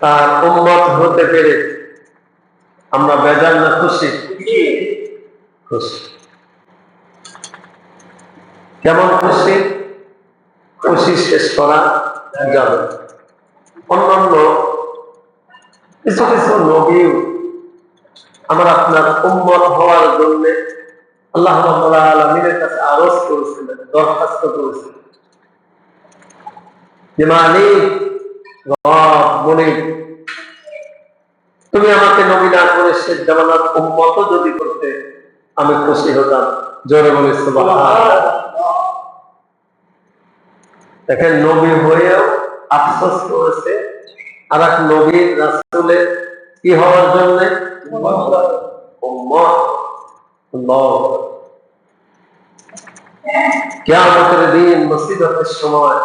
তার উম্মত হতে পেরে আমরা বেজার না খুশি? খুশি। কেমন খুশি? খুশি শেষ করা যাবে। অন্যান্য কিছু কিছু নবীও আমার আপনার উম্মত হওয়ার জন্য আল্লাহ রাব্বুল আলামিনের কাছে আরজ করেছিলেন, দরখাস্ত করেছিলেন যে মালিক, রব, মুনিব, তুমি আমাকে নবী না করে শেষ জামানার উম্মত যদি করতে আমি খুশি হতাম। জোরে বলে সুবহানাল্লাহ। দেখেন, নবী হয়েও আফসোস করেছে আর এক নবীর রাসূলের কি হওয়ার জন্য? উম্মত। কিয়ামতের দিন মুসিবতের সময়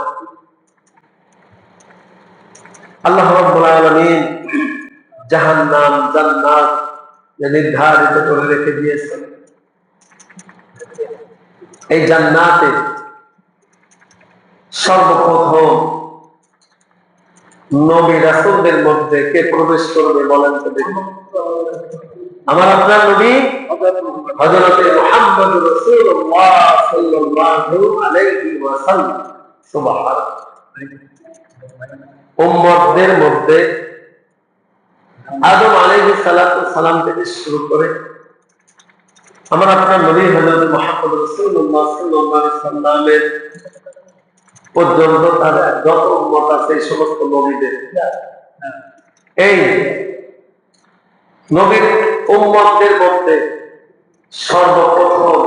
আল্লাহ রাব্বুল আলামিন জাহান্নাম জান্নাত নির্ধারিত করে রেখে দিয়েছেন। এই জান্নাতে সর্বপ্রথম নবী রাসূলদের মধ্যে কে প্রবেশ করবে বলেন তো দেখি? আমার আপনার নবী হযরত মুহাম্মদ রাসূলুল্লাহ সাল্লাল্লাহু আলাইহি ওয়াসাল্লাম। সুবহানাল্লাহ। উম্মতদের মধ্যে আদম আলাইহিস সালাতু সালাম থেকে শুরু করে আমার আপনার নবী হযরত মুহাম্মদ রাসূলুল্লাহ সাল্লাল্লাহু আলাইহি ওয়াসাল্লামের পর্যন্ত তার যত উম্মত আছে এই সমস্ত নবীদের, এই নবীর উম্মতদের মধ্যে সর্বপ্রথম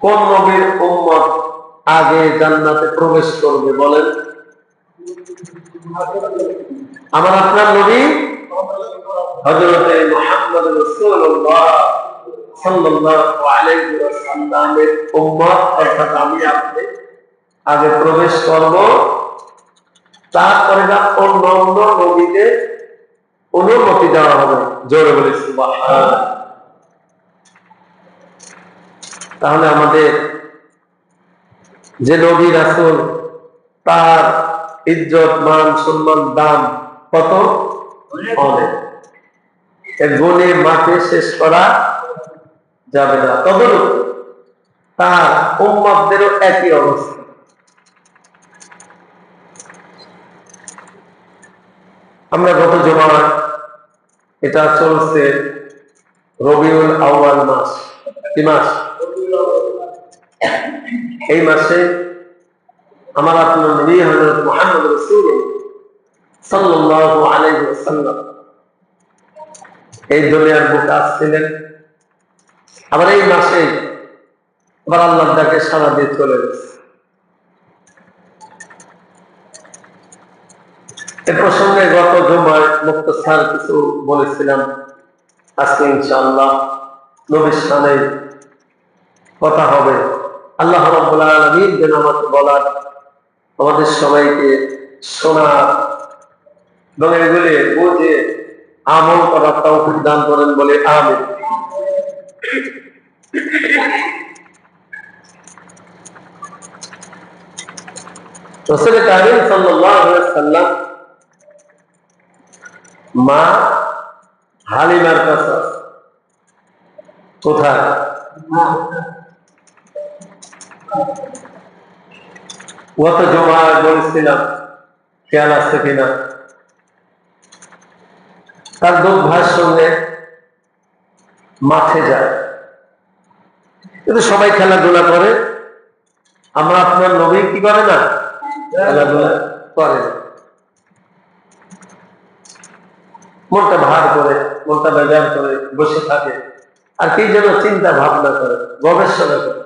কোন নবীর উম্মত আগে জান্নাতে প্রবেশ করবে বলেন? আমার আপনার নবী হযরত মুহাম্মদ রাসূলুল্লাহ সাল্লাল্লাহু আলাইহি ওয়াসাল্লামের উম্মত, অর্থাৎ আমি আপনি আগে প্রবেশ করব, তারপরে না অন্য অন্য নবীকে অনুমতি দেওয়া হবে। জোরে বলি সুবহানাল্লাহ। তাহলে আমাদের যে নবী রাসূল, তার ইজ্জত, মান, সম্মান, দাম কত? অনেক। এর গুণে মাঠে শেষ করা যাবে না। তদরূপ তার উম্মতদেরও একই অবস্থা। আমরা গত জুমায়, এটা চলছে রবিউল আউয়াল মাস, কি মাস? এই মাসে আমার আপনার নবী হযরত মুহাম্মদ রাসূলুল্লাহ সাল্লাল্লাহু আলাইহি ওয়াসাল্লাম এই দুনিয়ার বুকে আসছিলেন। আবার এই মাসে আবার আল্লাহর ডাকে সাড়া দিয়ে চলে গেছে। এ প্রসঙ্গে গত জুমায় মুক্তসার কিছু বলেছিলাম। আজকে ইনশাআল্লাহ নবীর শানে কথা হবে। আল্লাহ রাব্বুল আলামিন যেন আমাকে বলার, আমাদের সবাইকে শোনার এবং এগুলি বুঝে আমল করার তৌফিক দান করেন বলে আমিন। রাসূল কারীম সাল্লাল্লাহু আলাইহি ওয়াসাল্লাম মা হালিমার কাছে কোথায়? গত জুমায় বলছিলাম, খেয়াল আছে কিনা, তার দুধ ভাইয়ের সঙ্গে মাঠে যায়। কিন্তু সবাই খেলাধুলা করে, আমরা আপনার নবী কি করে না? খেলাধুলা করে না। মনটা ভার করে, মনটা বেজার করে বসে থাকে, আর কি যেন চিন্তা ভাবনা করে, গবেষণা করে।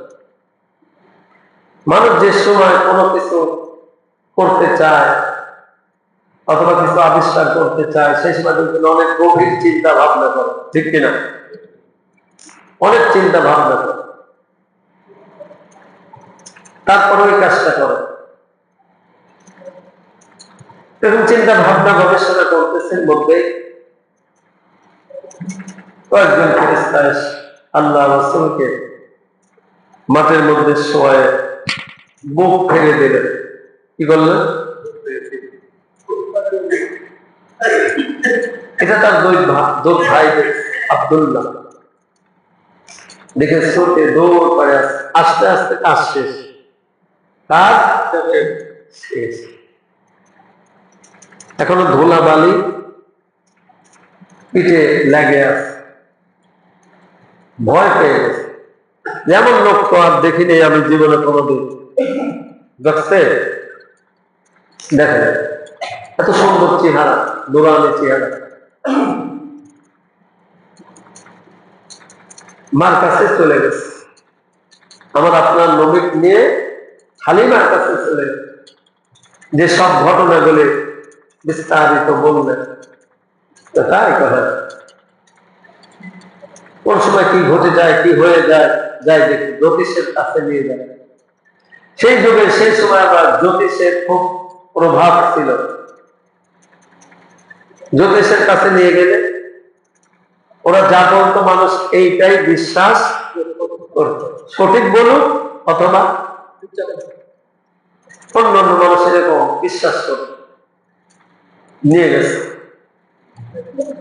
মানুষ যে সময় কোনো কিছু করতে চায় অথবা কিছু আবিষ্কার করতে চায়, সেই সময় কিন্তু অনেক গভীর চিন্তা ভাবনা করে, ঠিক কিনা? অনেক চিন্তা ভাবনা করে, তারপরে ওই কাজটা করে। এরকম চিন্তা ভাবনা গবেষণা করতেছেন মধ্যে কয়েকজন ফেরেশতা আল্লাহ রাসূলকে মাঠের মধ্যে শোয়ে বুক ফেলে দিলেন। কি করলেন? এটা তার দুই ভাই আব্দুল্লাহ দেখে ছুটে দৌড় করে আস্তে আস্তে কাজ শেষ, কাজ শেষ। এখনো ধুলা বালি পিঠে লেগে আছে, ভয় পেয়ে গেছে। যেমন লোক তো আর দেখিনি আমি জীবনে কোনোদিন। দেখছে, দেখেন এত সুন্দর চেহারা, নুরানি চেহারা, মার কাছে চলে গেছে। আমার আপনার নবী নিয়ে হালিমার কাছে চলে গেছে, যে সব ঘটনাগুলি বিস্তারিত বললেন। তাই কথা, কোন সময় কি ঘটে যায়, কি হয়ে যায়, যাই দেখি জ্যোতিষের কাছে নিয়ে যায়। সেই যুগে সেই সময় আবার জ্যোতিষের খুব প্রভাব ছিল। জ্যোতিষের কাছে নিয়ে গেলে ওরা যা বলতো মানুষ এইটাই বিশ্বাস করত, সঠিক বলুক অথবা অন্য অন্য মানুষ এরকম বিশ্বাস করত। নিয়ে গেছে,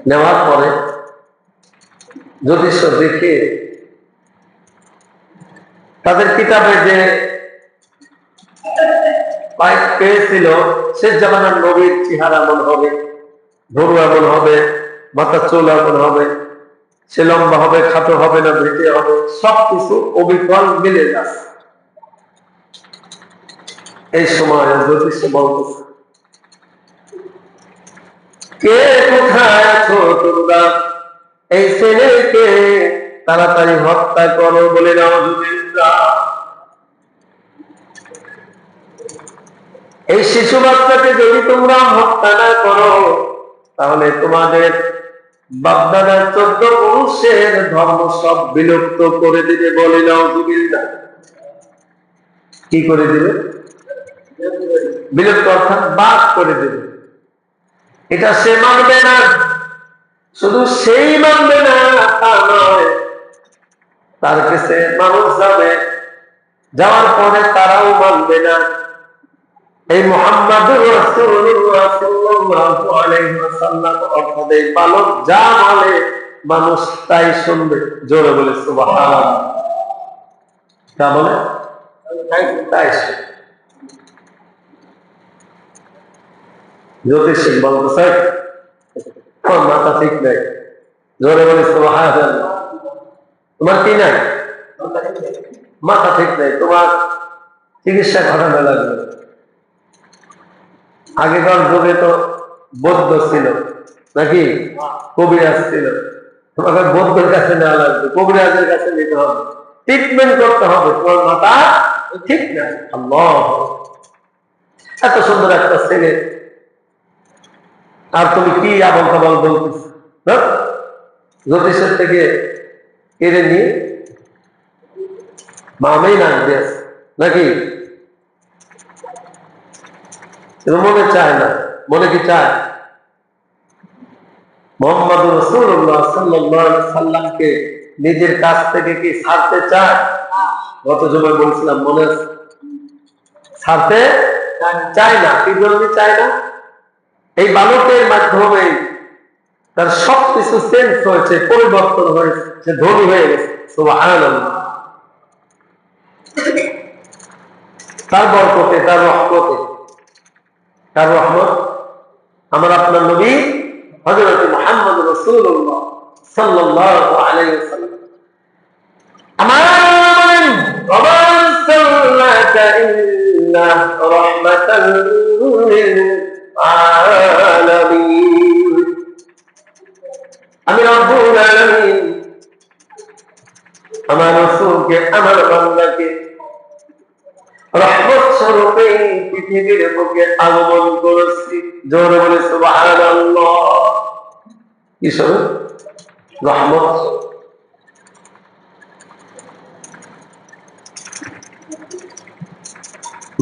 নেওয়ার পরে জ্যোতিষ দেখে তাদের কিতাবে যে পেয়েছিল সে জামানার নবীর চেহারা এমন হবে, ভরু এমন হবে, মাথা চুল এমন হবে, সে লম্বা হবে, খাটো হবে না, ভেটে হবে, সবকিছু অবিকল মিলে যাচ্ছে। এই সময় জ্যোতিষ বলতেছে, কে কোথায় আছো তোমরা, এই ছেলেকে তাড়াতাড়ি হত্যা করো বলে নাউযুবিল্লাহ। এই শিশু বাচ্চাকে যদি তোমরা হত্যা না করো তাহলে তোমাদের বাপদাদার 14 পুরুষের ধর্ম সব বিলুপ্ত করে দিবে বলে নাউযুবিল্লাহ। কি করে দিবে? বিলুপ্ত অর্থাৎ বাদ করে দিবে। এটা সে মানবে না, শুধু সেই মানবে না তা নয়, তার কাছে মানুষ যাবে, যাওয়ার পরে তারাও মানবে না। এই মুহাম্মাদুর রাসূলুল্লাহ সাল্লাল্লাহু আলাইহি ওয়াসাল্লাম অর্থাৎ এই পালক যা বলে মানুষ তাই শুনবে। জোরে বলে সুবহানাল্লাহ। তা বলে তাই শুনবে। জ্যোতিষ বলতেছে মাথা ঠিক নাই, জোরে বলে সুবহানাল্লাহ। তোমার কি নাই? মাথা ঠিক নাই, তোমার চিকিৎসা করানো লাগবে। আগেকার যুগে তো বৌদ্ধ ছিল নাকি, কবিরাজ ছিল, তোমাকে বৌদ্ধের কাছে নেওয়া লাগবে, কবিরাজের কাছে নিতে হবে, ট্রিটমেন্ট করতে হবে, তোমার মাথা ঠিক নাই। আল্লাহ, এত সুন্দর একটা ছেলে আর তুমি কি আবল তাবল বলতেছ? জ্যোতিষের থেকে কেড়ে নিয়ে মামেই নাক দিয়েছে নাকি? মনে চায় না, মনে কি চায়? মুহাম্মদুর রাসূলুল্লাহ সাল্লাল্লাহু আলাইহি সাল্লামকে নিজের কাছ থেকে কি ছাড়তে চায়? গত জুমায় বলছিলাম, মনে আছে? ছাড়তে চায় না। কি জন্য চায় না? এই বালকের মাধ্যমে তার সবকিছু চেঞ্জ হয়েছে, পরিবর্তন হয়েছে, সে ধনী হয়ে গেছে। সুবহানাল্লাহ। তার বরকতে, তার রহমতে, তার রহমত আমার আপনার নবী হযরত মুহাম্মদ রাসূলুল্লাহ সাল্লাল্লাহু আলাইহি ওয়াসাল্লাম আমার ওয়া সাল্লাল্লাহু ইল্লা রাহমাতাল লিল আলামিন। আমি রব্বুল আলামিন আমার রাসূলকে, আমার বান্দাকে রহমত স্বরূপে পৃথিবীর বুকে আগমন করেছি। জোরে বলে সুবহানাল্লাহ। কি স্বরূপ? রহমত।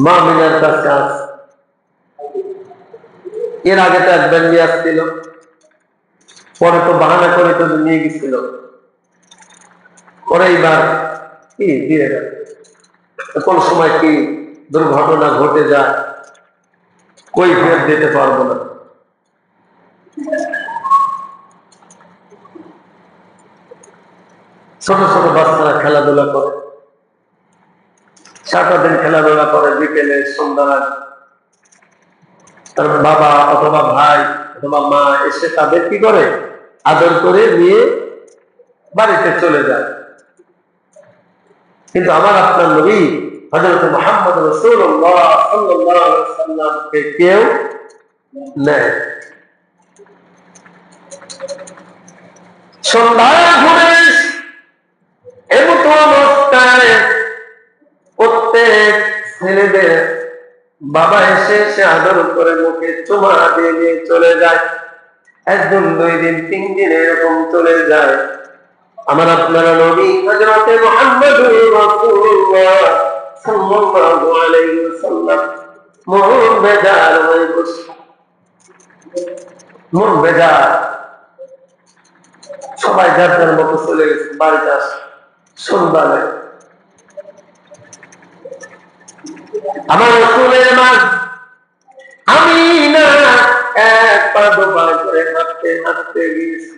মা মিনার কাছে আছে, এর আগে তো একবার নিয়ে আসছিল, পরে তো বাহানা করে তো নিয়ে গেছিল, পরে এইবার কি দিয়ে গেল। কোন সময় কি দুর্ঘটনা ঘটে যায়, কৈফিয়ত দিতে পারবো না। ছোট ছোট বাচ্চারা খেলাধুলা করে, সারাটা দিন খেলাধুলা করে, বিকেলে সন্ধ্যা তার বাবা অথবা ভাই অথবা মা এসে তাদের কি করে, আদর করে নিয়ে বাড়িতে চলে যায়। কিন্তু আমার আপনার নবী হযরত মুহাম্মদ রাসূলুল্লাহ সাল্লাল্লাহু আলাইহি ওয়াসাল্লামকে কেউ নেয়। সন্ধ্যায় ঘুরে এমন অবস্থায় প্রত্যেক ছেলেদের বাবা এসে সে আদর করে মুখে চুমা দিয়ে নিয়ে চলে যায়। একদিন, 2 দিন, 3 দিন এরকম চলে যায়। আমার আপনারা নবী হযরত মুহাম্মদুর রাসূলুল্লাহ সাল্লাল্লাহু আলাইহি ওয়াসাল্লাম মন বেজার হয়ে বসে, মন বেজার, সবাই যার যার মতো চলে গেছে বাড়িতে। আসে সন্ধ্যায় আমার রাসূলের মা আমিনা এক পা দুপা করে হাঁটতে হাঁটতে গিয়েছে।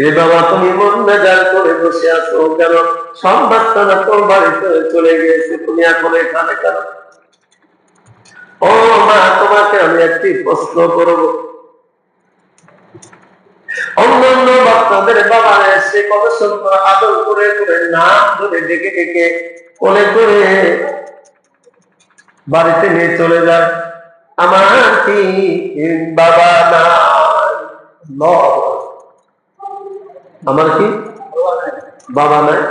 রে বাবা, তুমি মন বেজার করে বসে আছো কেন? সব বাচ্চারা তোর বাড়িতে চলে গিয়েছে, তুমি এখন এখানে কেন? ও মা, তোমাকে আমি একটি প্রশ্ন করব। অন্যান্য বাচ্চাদের বাবা এসে কত সুন্দর আদর করে করে নাম ধরে ডেকে ডেকে কোলে করে বাড়িতে নিয়ে চলে যায়, আমার কি বাবা নাই? আমার কি বাবা নাই?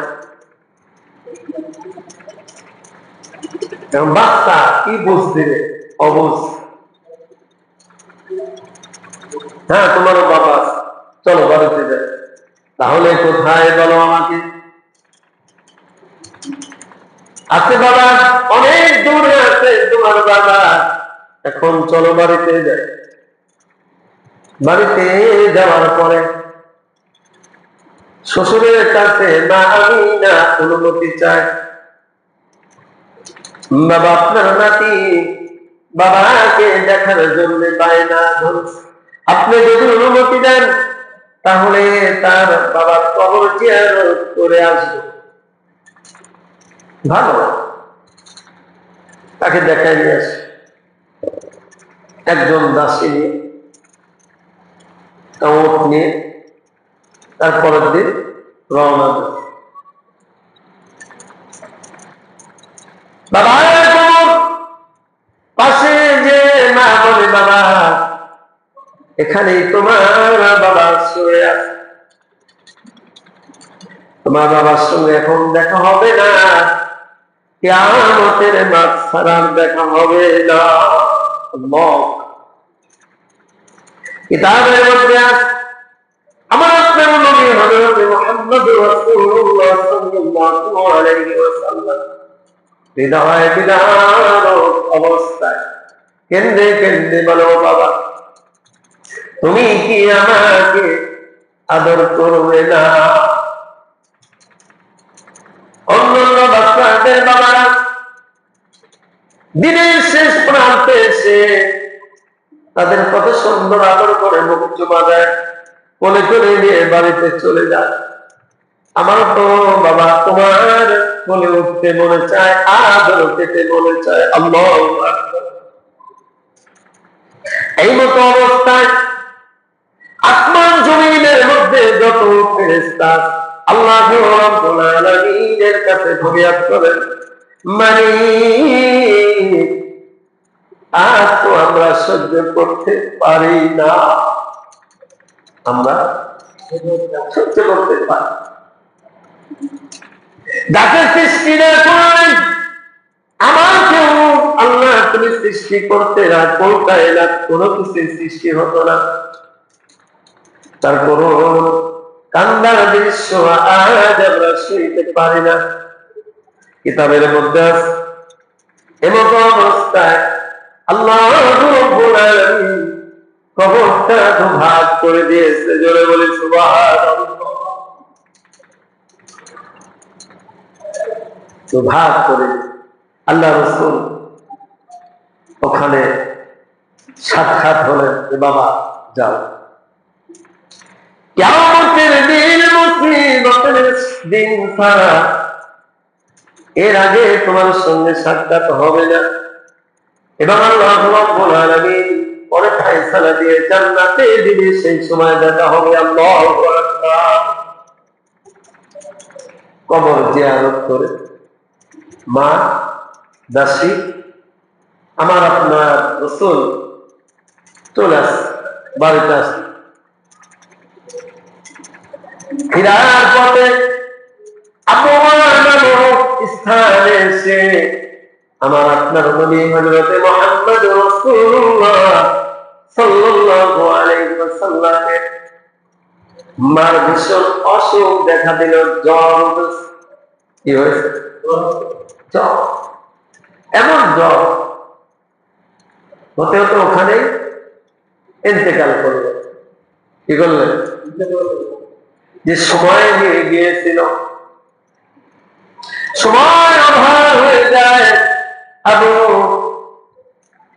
বাচ্চা কি বুঝতে রে? অবুঝ। হ্যাঁ, তোমারও বাবা আছে, চলো বাড়িতে যাই। তাহলে কোথায় বলো আমাকে? আছে বাবা, অনেক দূরে আছে তোমার বাবা, এখন চলো বাড়িতে যাই। বাড়িতে যাওয়ার পরে শ্বশুরের কাছে মা আমিনা অনুমতি চায়, বাবা আপনার নাতি বাবাকে দেখার জন্য বায়না ধরছে, আপনি যদি অনুমতি দেন তাহলে তার বাবার কবর জিয়ারত করে আসবো। ভালো, তাকে দেখাই নিয়ে আসে একজন দাসী নিয়ে, কামড় নিয়ে তারপরের দিন রওনা দেয়। বাবার কবর পাশে যে মা বলে, বাবা এখানেই তোমার বাবা শুয়ে আছে, তোমার বাবার সঙ্গে এখন দেখা হবে না, কিয়ামতের মাঠ ছাড়ার দেখা হবে না। কিতাবের মধ্যে আমার আপনার নবী হযরত মুহাম্মদ রাসূলুল্লাহ সাল্লাল্লাহু আলাইহি ওয়াসাল্লাম হৃদয় বিদারক অবস্থায় কেন্দে কেন্দে বলো, বাবা তুমি কি আমাকে আদর করবে না? অন্যান্য বাচ্চাদের বাবারা দিনের শেষ প্রান্তে এসে তাদের কত সুন্দর আদর করে মুখ চুমা দেয়, কোলে করে নিয়ে বাড়িতে চলে যায়। আমার তো বাবা তোমার কোলে উঠতে মনে চায়, আদর পেতে মনে চায়। আল্লাহু আকবার। এই মতো অবস্থায় আসমান জমিনের মধ্যে যত ফেরেশতা আল্লাহ রাব্বুল আলামিনের কাছে ফরিয়াদ করেন, মালিক আজ তো আমরা সহ্য করতে পারি না, আমরা সহ্য করতে পারি। যাকে সৃষ্টি না করেন আমাকেও আল্লাহ তুমি সৃষ্টি করতে না, কোনো কিছু সৃষ্টি হতো না। তারপর কান্দার দৃশ্য আজ আমরা শুনতে পারি না। কিতাবের মধ্যে আছে এমন অবস্থায় আল্লাহ রাব্বুল আলামিন কবরটা ভাগ করে দিয়েছে। জোরে বলি সুবহানাল্লাহ। তো ভাগ করে আল্লাহ রাসূল ওখানে সাক্ষাৎ হলেন যে বাবা যাও, কিয়ামতের দিন মুসিবতের দিন ছাড়া এর আগে তোমার সঙ্গে সাক্ষাৎ হবে না। এবং আল্লাহ রাব্বুল আলামিন পরে ফয়সালা দিয়ে জান্নাতে দিবে, সেই সময় দেখা হবে। আল্লাহু আকবার। কবর জিয়ারত করে মা দাসী আমার আপনার রাসূল চলে আসে, বাড়িতে আসে। ফিরার পথে আবহাওয়া নামক স্থানে এসে আমার আপনার নবী হযরত মুহাম্মদ রাসূলুল্লাহ সাল্লাল্লাহু আলাইহি ওয়াসাল্লামের মার ভীষণ অসুখ দেখা দিল, জ্বর। কি হয়েছে? জ্বর। এমন জ্বর হতে হতে ওখানেই ইন্তেকাল করলো। কি করলেন? যে সময় নিয়ে গিয়েছিল, সময় অভাব হয়ে যায়। আবু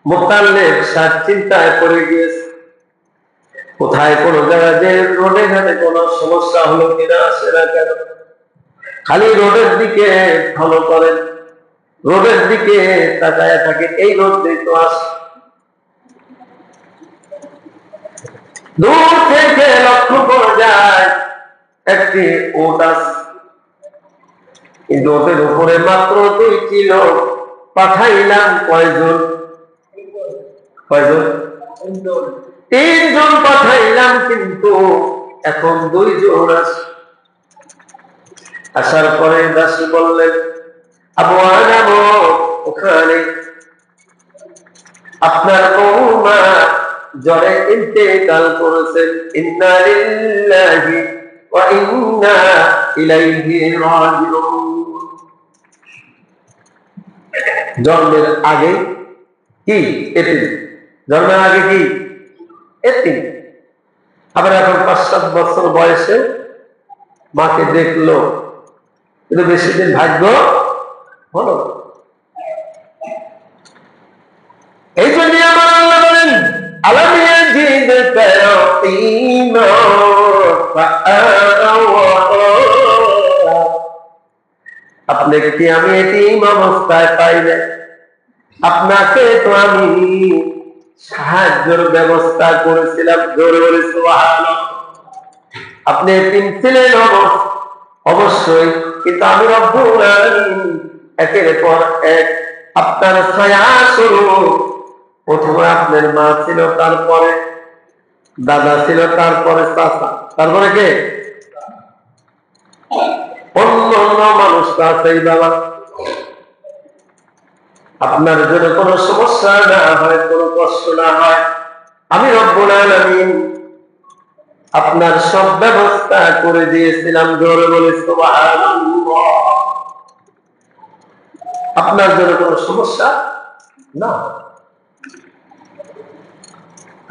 মুতাল্লিব সাত চিন্তায় পড়ে গিয়েছে, কোথায় কোন জায়গায় যে রোডে ঘাটে কোনো সমস্যা হলো কিনা, সেটা কেন খালি রোডের দিকে ফলো করেন, রোডের দিকে তাকায় থাকে, এই রোড দিয়ে তো আস। দূর থেকে লক্ষ্য করা যায় একটি ওট আছে, কিন্তু ওটের উপরে মাত্র 2 কিলো। পাঠাইলাম কয়জন? 3 জন পাঠাইলাম, কিন্তু এখন 2 জন আছে। আসার পরে দাসী বললেন, আবু আনাম ওখানে আপনার বৌমা জ্বরে ইন্তেকাল করেছেন। ইন্না লিল্লাহি ওয়া ইন্না ইলাইহি রাজিউন। জন্মের আগে কি এতিম, জন্মের আগে কি এতিম। আবার এখন 5-7 বছর বয়সে মাকে দেখলো, কিন্তু বেশি দিন ভাগ্য হলো। এই জন্য আমার আল্লাহ বলেন, আলাম ইয়াজিদকা ইয়াতীমা ফাআওয়া। আপনাকে কি আমি এতিম অবস্থায় পাইলে? আপনাকে তো আমি সাহায্যের ব্যবস্থা করেছিলাম। জোরে বলে সুবহানাল্লাহ। আপনি এতিম ছিলেন অবশ্যই, কিন্তু আমি রব্বুল আলামিন একের পর এক আপনার ছায়া স্বরূপ, প্রথমে আপনার মা ছিল, তারপরে দাদা ছিল, তারপরে চাচা, তারপরে কে? অন্য অন্য মানুষটা আছে। বাবা, আপনার জন্য কোনো সমস্যা না হয়, কোনো কষ্ট না হয়, আমি রব্বুল আলামিন আপনার সব ব্যবস্থা করে দিয়েছিলাম। জোরে বলে সুবহানাল্লাহ। আপনার জন্য কোনো সমস্যা না।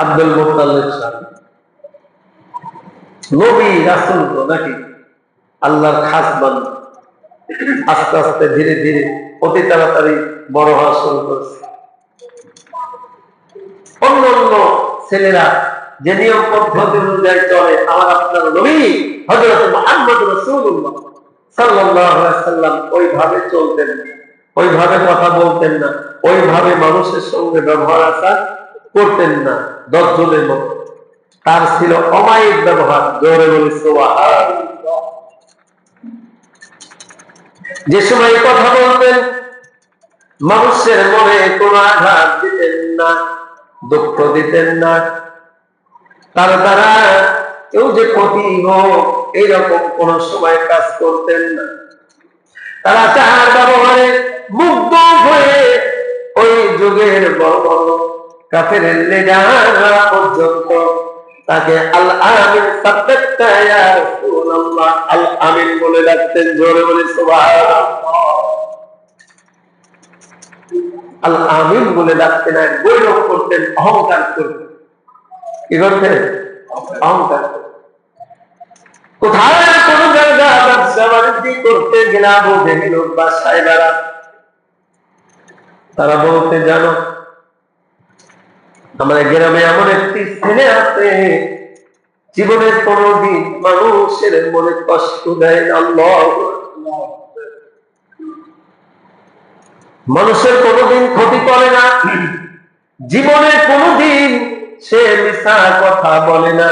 আব্দুল মুত্তালিব সাহেব নবী রাসূল তো নাকি আল্লাহর খাস বান্দা। আস্তে আস্তে ধীরে ধীরে অতি তাড়াতাড়ি বড় হওয়া শুরু করেছে। অন্য অন্য ছেলেরা যে নিয়ম পদ্ধতি অনুযায়ী চলে, আমার আপনার নবী হযরত মুহাম্মদ রাসূলুল্লাহ সাল্লাল্লাহু আলাইহি ওয়াসাল্লাম ওইভাবে চলতেন না, ওইভাবে কথা বলতেন না, ওইভাবে মানুষের সঙ্গে ব্যবহার আচার করতেন না। 10 জনের মতো তার ছিল অমায়িক ব্যবহার। জোরে বলি সুবহানাল্লাহ। যে সময় কথা বলতেন মানুষের মনে কোনো আঘাত দিতেন না, দুঃখ দিতেন না, তার দ্বারা কেউ যে ক্ষতি হোক এইরকম কোন সময় কাজ করতেন না। তারা তার ব্যবহারে মুগ্ধ হয়ে ওই যুগের বড় বড় কাফেরের লিডাররা পর্যন্ত তাকে আল আমিন সাদ্দাকতা ইয়া রাসূলুল্লাহ আল আমিন বলে ডাকতেন। জোরে বলে সুবহানাল্লাহ। আল আমিন বলে ডাকতেন, আর গৌরব করতেন, অহংকার করতেন। কি করতেন? অহংকার। কোথায় কোন জায়গা ব্যবসা বাণিজ্য করতে গেলে আবু জেহেল বা সাহেবারা তারা বলতে, জানো আমার গ্রামে এমন একটি ছেলে আছে, জীবনের কোনদিন মানুষের মনে কষ্ট দেয় না। আল্লাহ, মানুষের কোনদিন ক্ষতি করে না, জীবনে কোনদিন সে মিথ্যা কথা বলে না।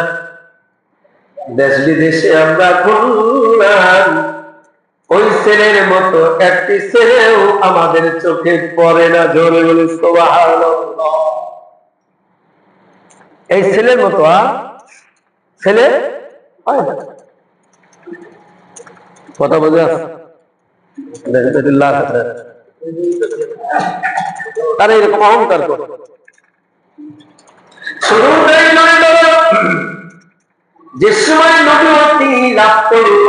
দেশ বিদেশে আমরা ঘুরলাম, ওই ছেলের মতো একটি ছেলেও আমাদের চোখে পড়ে না। জোরে বলি সুবহানাল্লাহ। এই ছেলের মতো ছেলে হয় না। কথা বোঝা তারা এরকম অহংকার করে। শুরুটাই নয়, যে সময় নবুয়তি লাভ করল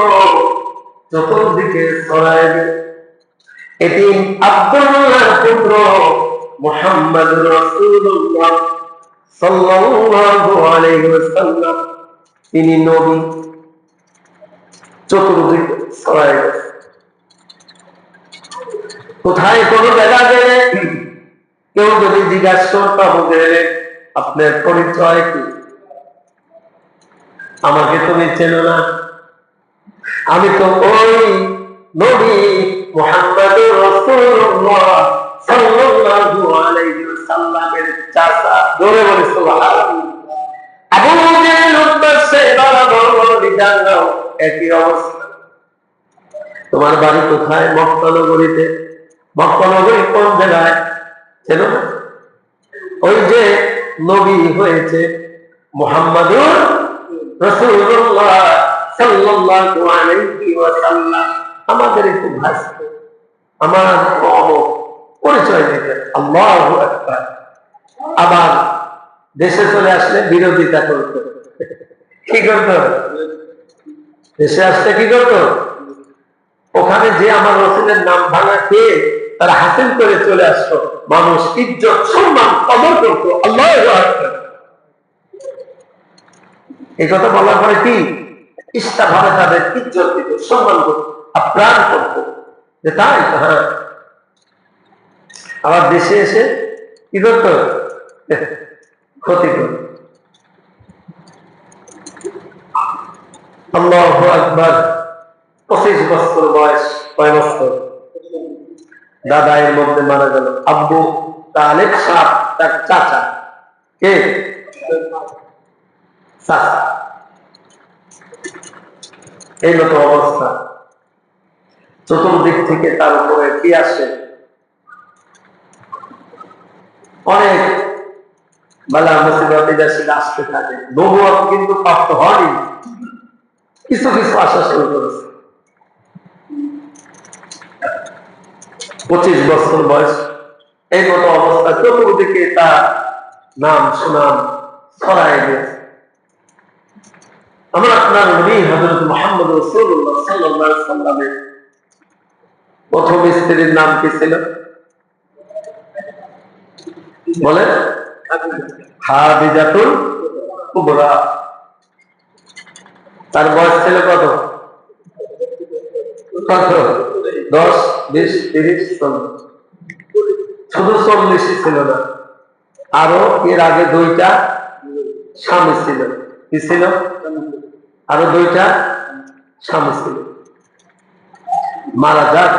চতুর্দিকে ছড়ায় এটি আব্দুল্লাহর পুত্র মুহাম্মদুর রাসূলুল্লাহ সাল্লাল্লাহু আলাইহি ওয়াসাল্লাম, তিনি নবী। চতুর্দিকে ছড়ায় গেছে। কোথায় কোন জায়গা গেলে কেউ যদি জিজ্ঞাসা করতাম আপনার পরিচয় কি, আমাকে তুমি চেনো না, আমি তো ওই নবী মুহাম্মদুর রাসূলুল্লাহ সাল্লাল্লাহু আলাইহি ওয়াসাল্লামের চাচা। জোরে বলি সুবহানাল্লাহ। আবু জাহল উদ্দেশ্যে জানাও একই অবস্থা। তোমার বাড়ি কোথায়? মক্কা নগরীতে। মক্কা নগরী কোন জায়গায় চেনো? ওই যে নবী হয়েছে মুহাম্মদুর রাসূলুল্লাহ সাল্লাল্লাহু আলাইহি ওয়াসাল্লাম, আমাদের একটু ভাষা, আমার কম পরিচয় দিতে। আল্লাহু আকবার। আবার দেশে চলে আসলে বিরোধিতা করতো। কি করতো? দেশে আসলে কি করতো? ওখানে যে আমার রাসূলের নাম ভাঙা খেয়ে তারা হাসিল করে চলে আসতো, মানুষ ইজ্জত সম্মান কদর করতো। আল্লাহু আকবার। এই কথা বলার পরে কি ইচ্ছা ভাবে তাদের ইজ্জত দিত, সম্মান করত, আপ্রাণ করত, যে তাই হ্যাঁ। আবার দেশে এসে কি করত? ক্ষতি করত। আল্লাহু আকবার। 25 বছর বয়স, 6 বছর দাদা এর মধ্যে মারা গেল। আব্বু তালেব সাহেব তার চাচা, কে? চাচা। এই মতো অবস্থা। চতুর্দিক থেকে তার উপরে কি আসে? অনেক বালা মুসিবত আসতে থাকে। নবুয়ত কিন্তু প্রাপ্ত হয়নি, কিছু কিছু আসা শুরু করেছে। 25 বছর বয়স, এই মতো অবস্থা। চতুর্দিকে তার নাম সুনাম ছড়ায় গেছে। আমরা আপনার নবী হযরত মুহাম্মদ রাসূলুল্লাহ সাল্লাল্লাহু আলাইহি ওয়াসাল্লামের প্রথম স্ত্রীর নাম কি ছিল? বলেন। খাদিজাতুল কুবরা। তার বয়স ছিল কত? 10, 20, 30, 40। শুধু 40 ছিল না, আরো এর আগে 2টা স্বামী ছিল। কি ছিল? আরো 2টা স্বামী ছিল। মারা যাক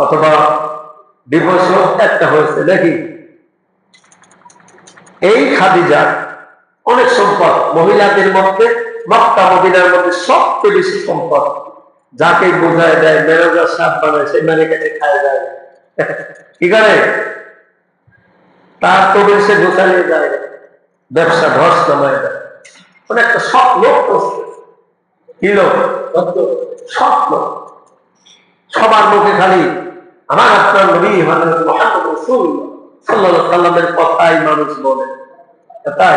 অথবা ডিভোর্স একটা হয়েছে নাকি? এই খাদিজা অনেক সম্পদ, মহিলাদের মধ্যে মক্কা মদিনার মধ্যে সবচেয়ে বেশি সম্পদ। যাকে বোঝায় দেয় ম্যানেজার সাপ বানায়, সেই ম্যানেজারে খায় যায়। কি করে? তার তো সে গোছালিয়ে যায়, ব্যবসা ধস নামায় দেয়। একটা সৎ লোক করছে। কি লোক? সৎ লোক। সবার মুখে খালি আমার আপনার নবী হযরত মুহাম্মদ রাসূলুল্লাহ সাল্লাল্লাহু আলাইহি ওয়াসাল্লামের কথাই মানুষ বলে। তাই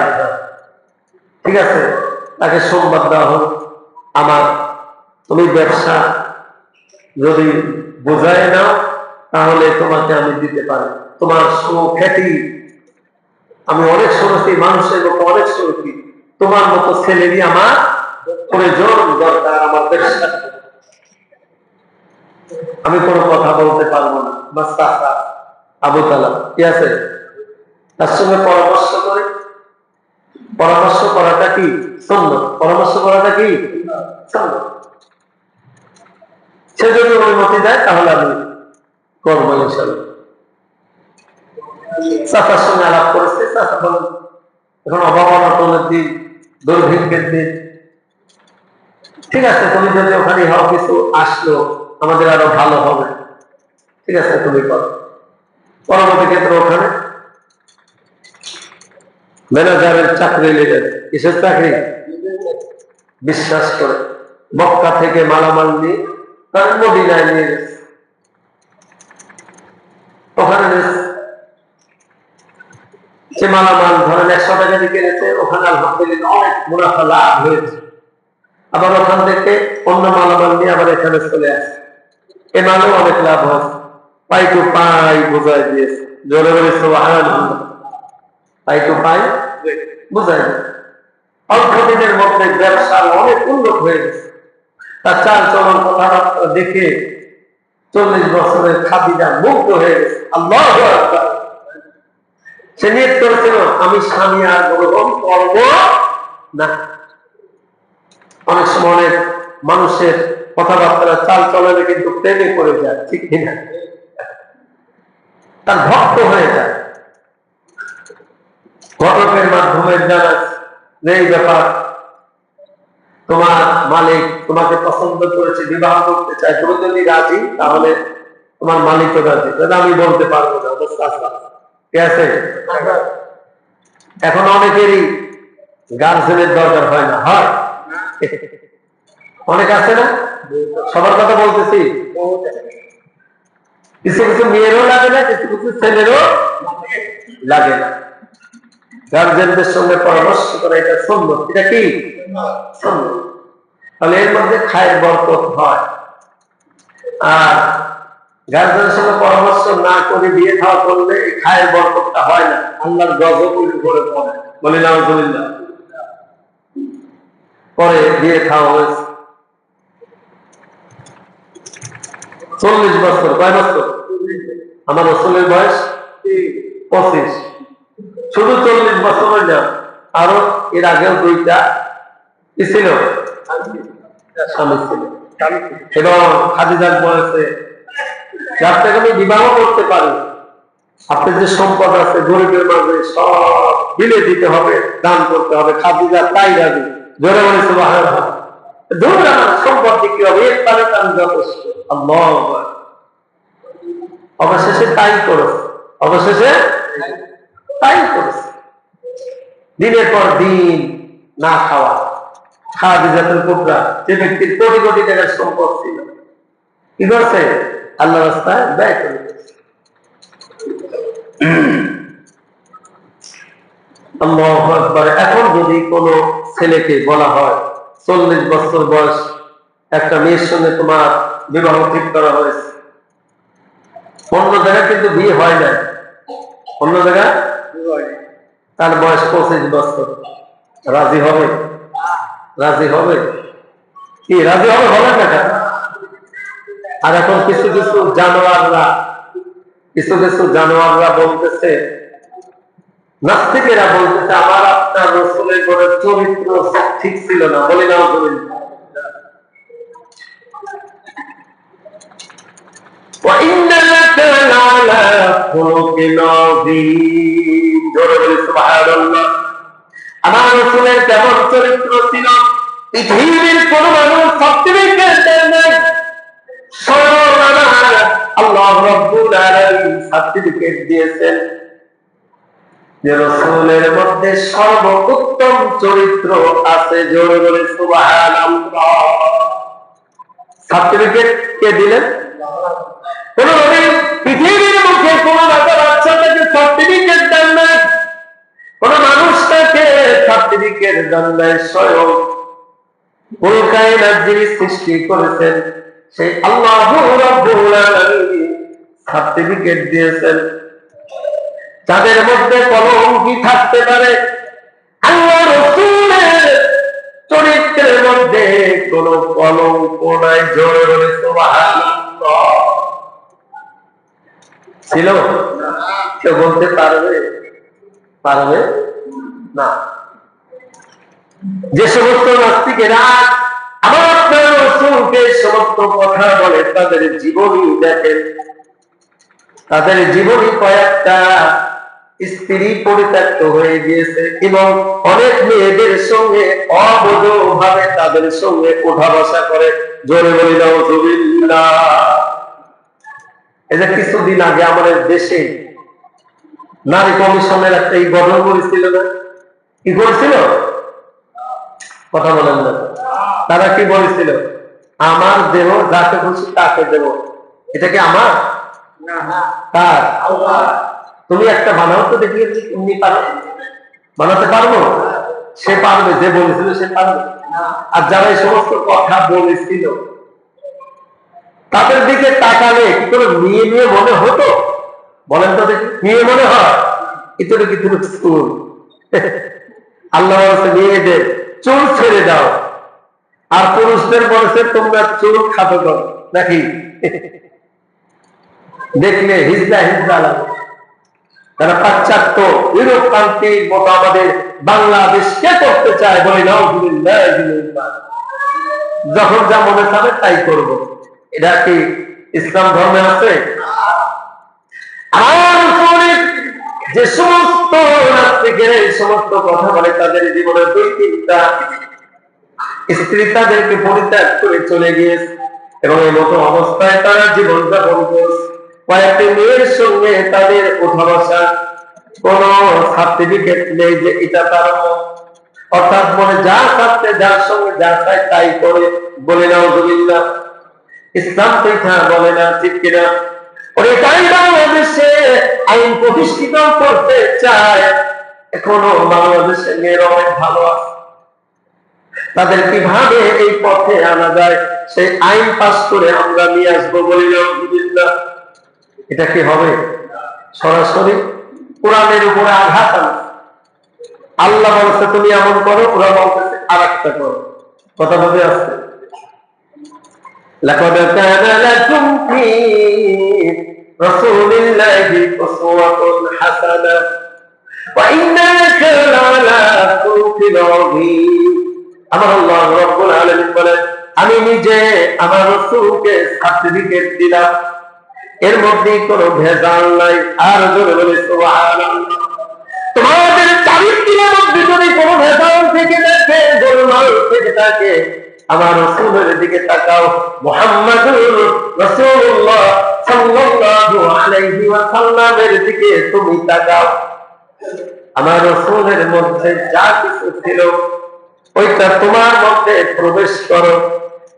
ঠিক আছে, তাকে সংবাদ দেওয়া হোক, আমার তুমি ব্যবসা যদি বোঝায় নাও তাহলে তোমাকে আমি দিতে পারি। তোমার সুখ্যাতি আমি অনেক শুনেছি, মানুষের মতো অনেক শুনেছি। তোমার মতো ছেলেরই আমার প্রয়োজন দরকার, আমার ব্যবসা। আমি কোনো কথা বলতে পারবো না। আবু তালা কি আছে, তার সঙ্গে পরামর্শ করে পরামর্শ করাটা কি সুন্নাত, পরামর্শ করাটা কি সুন্নাত। সে যদি অনুমতি দেয় তাহলে আমি করবো ইনশাআল্লাহ। চাচার সঙ্গে আলাপ করেছে, চাচা বলেন এখন অভাবনাটনের দিন, দুর্ভিক্ষের দিন, ঠিক আছে তুমি যদি ওখানে হও কিছু আসলো আমাদের আরো ভালো হবে, ঠিক আছে তুমি করো। পরবর্তী ক্ষেত্রে ওখানে ম্যানেজারের চাকরি লেগে, কিসের চাকরি? বিশ্বাস করে মক্কা থেকে মালামাল নিয়ে তার মদিনায় নিয়ে গেছে। ওখানে সে মালামাল ধরেন 100 টাকা দিয়ে কিনেছে, ওখানে আলহামদুলিল্লাহ অনেক মুনাফা লাভ হয়েছে। আবার ওখান থেকে অন্য মালামাল নিয়ে আবার এখানে চলে আসে, এ মালেও অনেক লাভ হয়েছে। পাই টু পাই বোঝাই দিয়েছে, জোরে বলে সুবহানাল্লাহ। পাই টু পাই বোঝাই, অল্প দিনের মধ্যে ব্যবসার অনেক উন্নত হয়ে গেছে। তার চাল চলন কথাবার্তা দেখে 40 বছরের খাদিজা মুগ্ধ হয়ে গেছে। আল্লাহু আকবার। সে নিয়ত করেছিল আমি স্বামী আর গ্রহণ করব না। অনেক সময় অনেক মানুষের কথাবার্তা চাল চলনে কিন্তু প্রেমে পড়ে যায়, ঠিক কিনা? তার ভক্ত হয়ে যায়। ঘটকের মাধ্যমে জানা যে এই ব্যাপার, তোমার মালিক তোমাকে পছন্দ করেছে, বিবাহ করতে চায়, তুমি যদি রাজি তাহলে তোমার মালিকও রাজি। আমি বলতে পারবো না, ঠিক আছে? এখন অনেকেরই গার্জেনের দরকার হয় না, হয় অনেক আছে না, সবার কথা বলতেছি। কিছু কিছু মেয়েরও লাগে না, কিছু কিছু ছেলেরও লাগে না। গার্জেনদের সঙ্গে পরামর্শ করে এটা সুন্নাত। এটা কি সুন্নাত? তাহলে এর মধ্যে খায়ের বরকত হয়। আর গার্জেনের সঙ্গে পরামর্শ না করে বিয়ে খাওয়া করলে এই খায়ের বরকতটা হয় না, আল্লাহর গজব করে পড়ে। বলি নাউজুবিল্লাহ। পরে বিয়ে খাওয়া হয়েছে 40 বছর। কয় বছর? আমার রাসূলের বয়স 25। শুধু 40 বছর না, আরো এর আগেও 2টা কি ছিল, স্বামী ছিল। এবং খাদিজার বয়সে যার থেকে আমি বিবাহ করতে পারি, আপনার যে সম্পদ আছে গরিবের মাঝে সব বিলে দিতে হবে, দান করতে হবে। খাদিজা তাই রাজি, জোরে বলে সুবহানাল্লাহ। ধরুন আমার সম্পদ কি হবে, এর তারে আমি যথেষ্ট। আল্লাহু আকবার। অবশেষে তাই করেছে, অবশেষে তাই করেছে। দিনের পর দিন না খাওয়া। খাদিজাতুল কুবরা, যে ব্যক্তির কোটি কোটি টাকার সম্পদ ছিল, কি করছে? আল্লাহ রাস্তায় ব্যয় করে দিয়েছে। আল্লাহু আকবার। এখন যদি কোনো ছেলেকে বলা হয় 40 বছর বয়স একটা মেয়ের সঙ্গে তোমার বিবাহ ঠিক করা হয়েছে, অন্য জায়গায় কিন্তু বিয়ে হয় না, অন্য জায়গায় তার বয়স 25 বছর, রাজি হবে? রাজি হবে কি? রাজি হবে? হবে না? আর এখন কিছু কিছু জানোয়াররা বলতেছে, নাস্তিকেরা বলতেছে আমার আপনার রাসূলের ঘরের চরিত্র ঠিক ছিল না। বলি না আমার রাসূলের কেমন চরিত্র ছিল পৃথিবীর কোন মানুষ সার্টিফিকেট দেন নাই। আল্লাহ রাব্বুল আলামিন সার্টিফিকেট দিয়েছেন যে রাসূলের মধ্যে সর্বোত্তম চরিত্র আছে। জোরে বলে সুবহানাল্লাহ। সার্টিফিকেট কে দিলেন? কোন নবী পৃথিবীর মুখে কোন বাচ্চাটাকে সার্টিফিকেট দেন না, কোন মানুষটাকে সার্টিফিকেট দেন নাই। স্বয়ং কুল কায়নাত যিনি সৃষ্টি করেছেন সেই আল্লাহু রাব্বুল আলামিন সার্টিফিকেট দিয়েছেন। যাদের মধ্যে কলঙ্কি থাকতে পারে, আল্লাহ রাসূলের চরিত্রের মধ্যে কোন কলঙ্ক নাই। জোরে বলে সুবহানাল্লাহ। ছিল? কেউ বলতে পারবে? পারবে না। যে সমস্ত নাস্তিকেরা আমার আপনার রাসূলকে সমস্ত কথা বলে, তাদের জীবনী দেখেন, তাদের জীবনী কয়েকটা স্ত্রী পরিত্যক্ত হয়ে গিয়েছে এবং অনেক মেয়েদের সঙ্গে অবৈধভাবে তাদের সঙ্গে উঠা বসা করে। জোরে বলি নাউযুবিল্লাহ। এই যে কিছুদিন আগে আমাদের দেশে নারী কমিশনের একটা গঠন করেছিল না, কি করেছিল? কথা বলেন না। তারা কি বলেছিল? আমার দেহ যাকে খুশি তাকে দেব। এটা কি আমার? তার। তুমি একটা বানাও তো দেখি, এমনি পারো? বানাতে পারবো? সে পারবে, যে বলেছিল সে পারবে। আর যারা এই সমস্ত কথা বলেছিল তাদের দিকে তাকালে কি করে মেয়ে মেয়ে মনে হতো? বলেন তো দেখি, মেয়ে মনে হয়? ইতরে কি তুমি চুল? আল্লাহ বলছে মেয়েদের চুল ছেড়ে দাও, আর পুরুষদের বলছে তোমরা চুল খাটো করো নাকি? দেখলে হিজলা হিজলা লাগে। তারা পাশ্চাত্য ইউরোপ কান্ট্রির মতো আমাদের বাংলাদেশকে করতে চায়। বলি নাউযুবিল্লাহ। যখন যা মনে চাবে তাই করব। এটা কি ইসলাম ধর্মে আছে? আর যে সমস্ত নাস্তিকের এই সমস্ত কথা বলে, তাদের জীবনের 2-3টা স্ত্রী তাদেরকে পরিত্যাগ করে চলে গিয়েছে এবং এই মতো অবস্থায় তারা জীবনযাপন করছে। কয়েকটি মেয়ের সঙ্গে তাদের ওঠা বসা, কোন সার্টিফিকেট নেই যে এটা তার, অর্থাৎ মনে যা থাকতে যার সঙ্গে যা চায় তাই করে। বলে নাউযুবিল্লাহ। ইসলাম তো এটা বলে না, ঠিক কিনা? ওইটাই বাংলাদেশে আইন প্রতিষ্ঠিত করতে চায়। এখনো বাংলাদেশের মেয়েরা অনেক ভালো আছে, তাদের কিভাবে এই পথে আনা যায় সেই আইন পাস করে আমরা নিয়ে আসবো। বলি নাউযুবিল্লাহ। এটা কি হবে? সরাসরি কোরআনের উপরে আঘাত আনা। আল্লাহ বলছে তুমি এমন করো, ওরা বলতেছে আর একটা করো। কথা বুঝে আসছে? লাকাদ কানা লাকুম ফি রাসূলিল্লাহি উসওয়াতুন হাসানাহ ওয়া ইন্নাকা লাআলা খুলুকিন আযীম। আমার আল্লাহ রাব্বুল আলামিন বলেন, আমি নিজে আমার রাসূলকে সার্টিফিকেট দিলাম, এর মধ্যে কোনো ভেজাল নাই। আর জোরে বলে সুবহানাল্লাহ। তোমাদের চরিত্রের মধ্যে যদি কোনো ভেজাল থেকে থাকে, গোলমাল থেকে থাকে, আমার রাসূলের দিকে তাকাও। মুহাম্মাদুর রাসূলুল্লাহ সাল্লাল্লাহু আলাইহি ওয়াসাল্লামের দিকে তুমি তাকাও। আমার রাসূলের মধ্যে যা কিছু ছিল ওইটা তোমার মধ্যে প্রবেশ করো,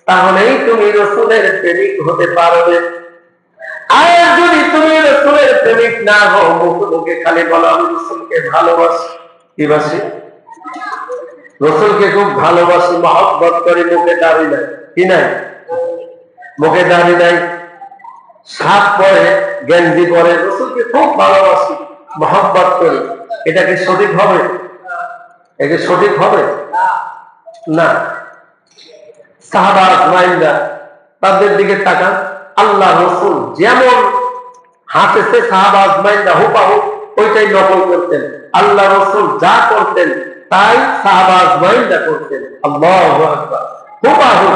তাহলেই তুমি রাসূলের প্রেমিক হতে পারবে। আর যদি তুমি রাসূলের প্রেমিক না হও, মুখে মুখে খালি বলো আমি রাসূলকে ভালোবাসি, কি বাসি? রাসূলকে খুব ভালোবাসি, মহব্বত করি, মুখে দাড়ি নাই, কি নাই? মুখে দাড়ি নাই, শার্ট পরে, গেঞ্জি পরে, রাসূলকে খুব ভালোবাসি, মহব্বত করি। এটা কি সঠিক হবে? এটা সঠিক হবে না। সাহাবা আজমাইনরা, তাদের দিকে তাকান। আল্লাহ রাসূল যেমন হাঁটেছে, সাহাবা আজমাইনরা হুবহু ওইটাই নকল করতেন। আল্লাহ রাসূল যা করতেন তাই সাহাবা আজমাইনরা করতেন। আল্লাহু আকবার। হুবহু,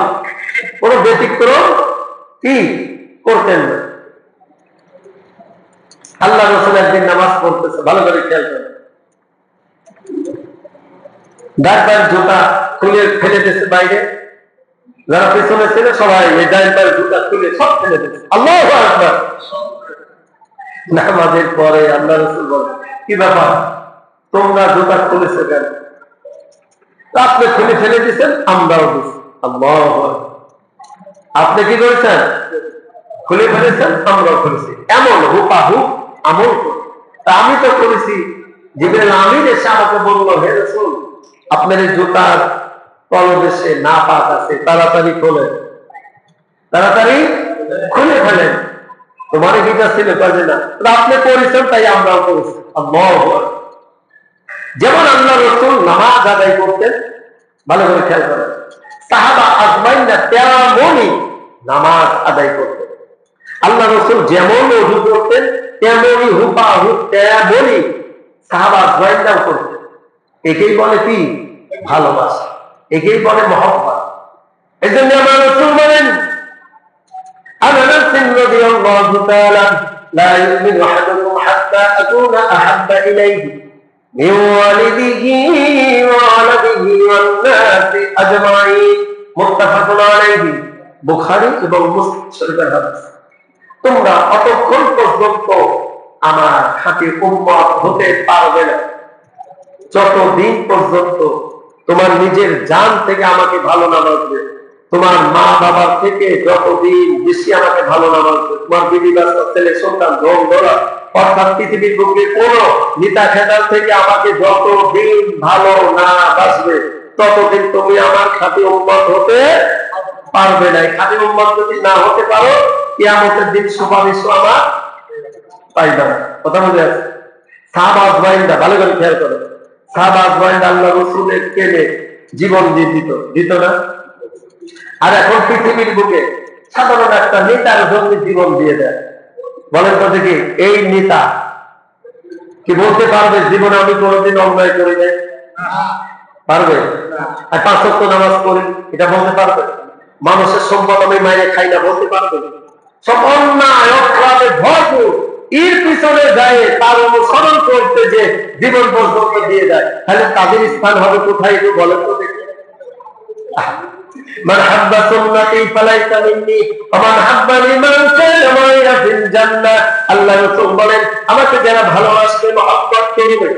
কোনো ব্যতিক্রম কি করতেন না। আল্লাহ রাসূল একদিন নামাজ পড়তেছে, ভালো করে খেয়াল করেন, ডাইপার জুতা খুলে ফেলে দিয়েছে বাইরে। যারা পিছনে ছিল সবাই এই ডাইপার জুতা খুলে সব ফেলে দিয়েছে। আল্লাহু আকবার। নামাজের পরে আল্লাহ রাসূল বলেন, কি ব্যাপার তোমরা জুতা খুলেছো কেন? আপনি খুলে ফেলে দিয়েছেন, আমরাও দিচ্ছি। আল্লাহু আকবার। আপনি কি করেছেন? খুলে ফেলেছেন, আমরাও করেছি। এমন হুবহু আমল করি। তা আমি তো করেছি। জিবরাইল আমিন এসে আমাকে বলল, হে রাসূল আপনার এই জুতার তলদেশে নাপাক আছে, তাড়াতাড়ি খোলেন, তাড়াতাড়ি খুলে ফেলেন। তোমার কিটা ছিল কাজে না, আপনি করেছেন তাই আমরাও করেছি। আল্লাহু আকবার। যেমন আল্লাহ রাসূল নামাজ আদায় করতেন, ভালো করে খেয়াল করেন, সাহাবা আজমাইনরা তেমনই নামাজ আদায় করতেন। আল্লাহ রাসূল যেমন ওযু করতেন তেমনই হুবহু তেমনই সাহাবা আজমাইনরাও করতেন। একেই বলে কি ভালোবাসা, একেই বলে মহব্বত। এই জন্য আমার রাসূল বলেন, আনাস রাদিয়াল্লাহু তাআলা লা ইউমিনু আহাদুকুম হাত্তা আকুনা আহাব্বা ইলাইহি মিন ওয়ালিদিহি ওয়া ওয়ালাদিহি ওয়ান নাসি আজমাইন, মুত্তাফাকুন আলাইহি, বুখারী এবং মুসলিম শরীফের হাদিস। তোমরা অতক্ষণ পর্যন্ত আমার খাঁটি উম্মত হতে পারবে না যতদিন পর্যন্ত তোমার নিজের জান থেকে আমাকে ভালো না বাসবে, তোমার মা বাবার থেকে যতদিন বেশি আমাকে ভালো না বাসবে, তোমার বিবি বাচ্চা ছেলে সন্তান ধন ধরা অর্থাৎ পৃথিবীর বুকে কোন নেতা খেতার থেকে আমাকে যতদিন ভালো না বাসবে ততদিন তুমি আমার খাঁটি উম্মত হতে পারবে না। খাঁটি উম্মত যদি না হতে পারো, কিয়ামতের দিন সুপারিশ আমার পাইবা না। কথা বুঝে আছে? সাহাবা আজমাইনরা ভালো করে খেয়াল করো, সাহাবা আজমাইনরা আল্লাহ রাসূলের প্রেমে জীবন দিত না? আর এখন পৃথিবীর বুকে সাধারণ একটা নেতার জন্য জীবন দিয়ে দেয়। বলেন তো দেখি, এই নেতা কি বলতে পারবে জীবনে আমি কোনোদিন অন্যায় করি নাই? পারবে? আর 5 ওয়াক্ত নামাজ পড়ি, এটা বলতে পারবে? মানুষের সম্পদ আমি মাইরে খাই না, বলতে পারবে? সব অন্যায় অপরাধে ভরপুর, এর পিছনে যায় তার অনুসরণ করতে যে জীবন পর্যন্ত দিয়ে দেয়, তাহলে তাদের স্থান হবে কোথায় একটু বলেন তো দেখি। মান হাব্বা সুন্নতি ফালাইসা মিন্নি ওয়া মান হাব্বানি মান কানা মাইয়া ফিল জান্নাহ। আল্লাহ রাসূল বলেন, আমাকে যারা ভালোবাসবে মহব্বত করবে,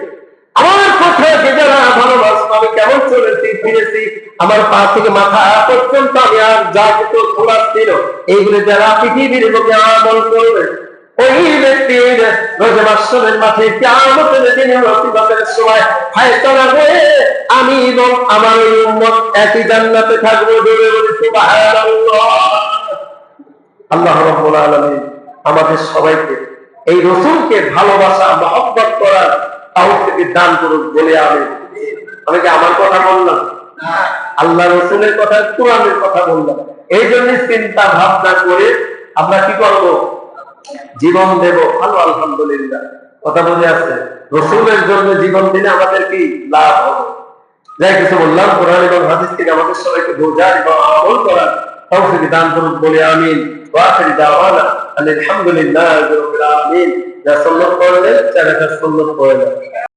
আমার কথাকে যারা ভালোবাসবে, আমি কেমন চলেছি ফিরেছি, আমার পা থেকে মাথা পর্যন্ত আমি আর যা কিছু খোলাস ছিল এইগুলো যারা পৃথিবীর বুকে আমল করবে, ওই ব্যক্তি রোজা মাসরের মাঠে কিয়ামতের দিনে মুসিবতের সময় ফায়সালা হয়ে আমি এবং আমার উম্মত একই জান্নাতে থাকবো। জোরে বলি সুবহানাল্লাহ। আল্লাহ রাব্বুল আলামিন আমাদের সবাইকে এই রাসূলকে ভালোবাসা মহব্বত করার তৌফিক দান করুন বলে আমি কি আমার কথা বললাম? আল্লাহ রাসূলের কথা, কোরআনের কথা বললাম। এই জন্য চিন্তা ভাবনা করে আমরা কি করব? জীবন দেব। ভালো, আলহামদুলিল্লাহ। কথা বুঝে আছে? রাসূলের জন্য জীবন দিলে আমাদের কি লাভ হবে? যাই কিছু বললাম, কোরআন এবং হাদিস থেকে আমাদের সবাইকে বোঝার এবং আমল করার তৌফিক দান করুন বলে আমিন। ওয়া আখির দাওয়ানা আলহামদুলিল্লাহি রাব্বিল আলামিন। যা সুন্নাত পড়লেন, যারা সুন্নাত পড়লেন।